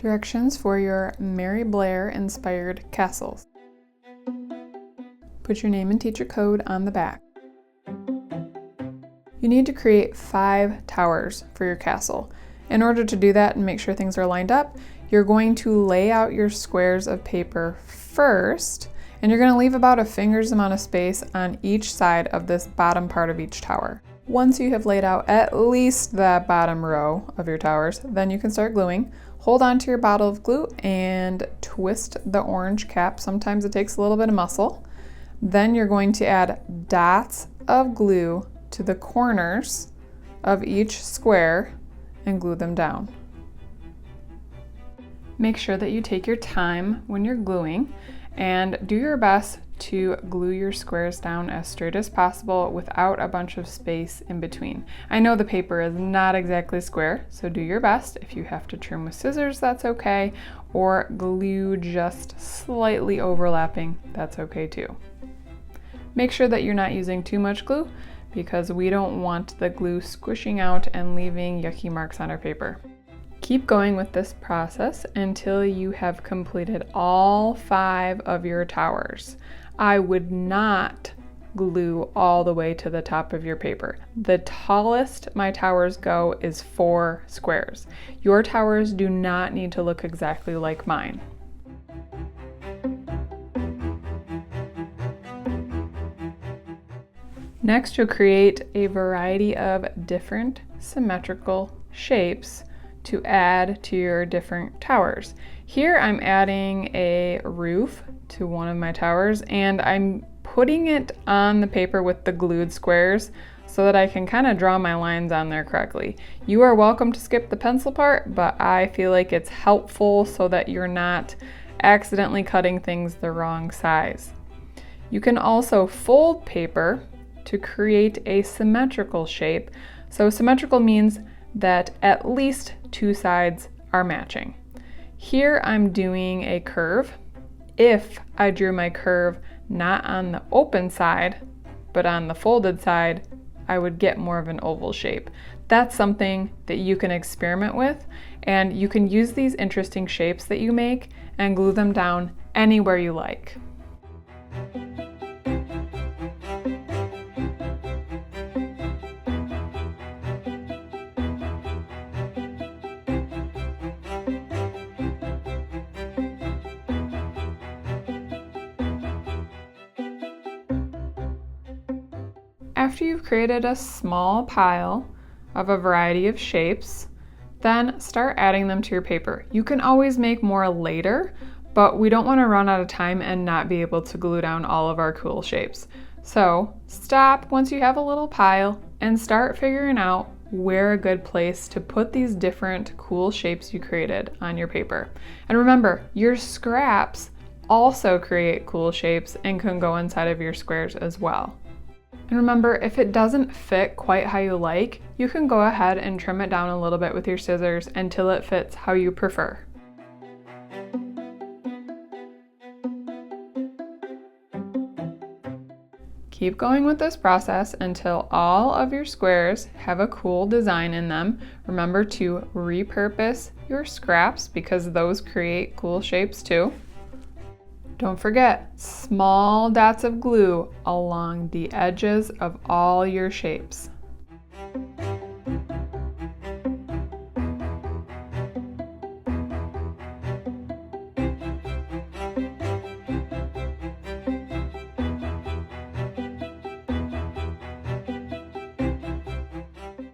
Directions for your Mary Blair inspired castles. Put your name and teacher code on the back. You need to create 5 towers for your castle. In order to do that and make sure things are lined up, you're going to lay out your squares of paper first, and you're going to leave about a finger's amount of space on each side of this bottom part of each tower. Once you have laid out at least the bottom row of your towers, then you can start gluing. Hold on to your bottle of glue and twist the orange cap. Sometimes it takes a little bit of muscle. Then you're going to add dots of glue to the corners of each square and glue them down. Make sure that you take your time when you're gluing and do your best to glue your squares down as straight as possible without a bunch of space in between. I know the paper is not exactly square, so do your best. If you have to trim with scissors, that's okay, or glue just slightly overlapping, that's okay too. Make sure that you're not using too much glue because we don't want the glue squishing out and leaving yucky marks on our paper. Keep going with this process until you have completed all 5 of your towers. I would not glue all the way to the top of your paper. The tallest my towers go is 4 squares. Your towers do not need to look exactly like mine. Next, you'll create a variety of different symmetrical shapes to add to your different towers. Here I'm adding a roof to one of my towers, and I'm putting it on the paper with the glued squares so that I can kind of draw my lines on there correctly. You are welcome to skip the pencil part, but I feel like it's helpful so that you're not accidentally cutting things the wrong size. You can also fold paper to create a symmetrical shape. So symmetrical means that at least 2 sides are matching. Here I'm doing a curve. If I drew my curve not on the open side, but on the folded side, I would get more of an oval shape. That's something that you can experiment with, and you can use these interesting shapes that you make and glue them down anywhere you like. After you've created a small pile of a variety of shapes, then start adding them to your paper. You can always make more later, but we don't want to run out of time and not be able to glue down all of our cool shapes. So stop once you have a little pile and start figuring out where a good place to put these different cool shapes you created on your paper. And remember, your scraps also create cool shapes and can go inside of your squares as well. And remember, if it doesn't fit quite how you like, you can go ahead and trim it down a little bit with your scissors until it fits how you prefer. Keep going with this process until all of your squares have a cool design in them. Remember to repurpose your scraps because those create cool shapes too. Don't forget, small dots of glue along the edges of all your shapes.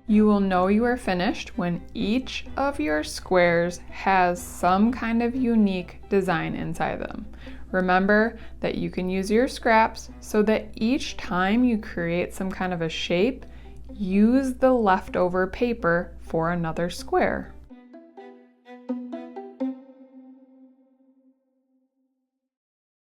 You will know you are finished when each of your squares has some kind of unique design inside them. Remember that you can use your scraps so that each time you create some kind of a shape, use the leftover paper for another square.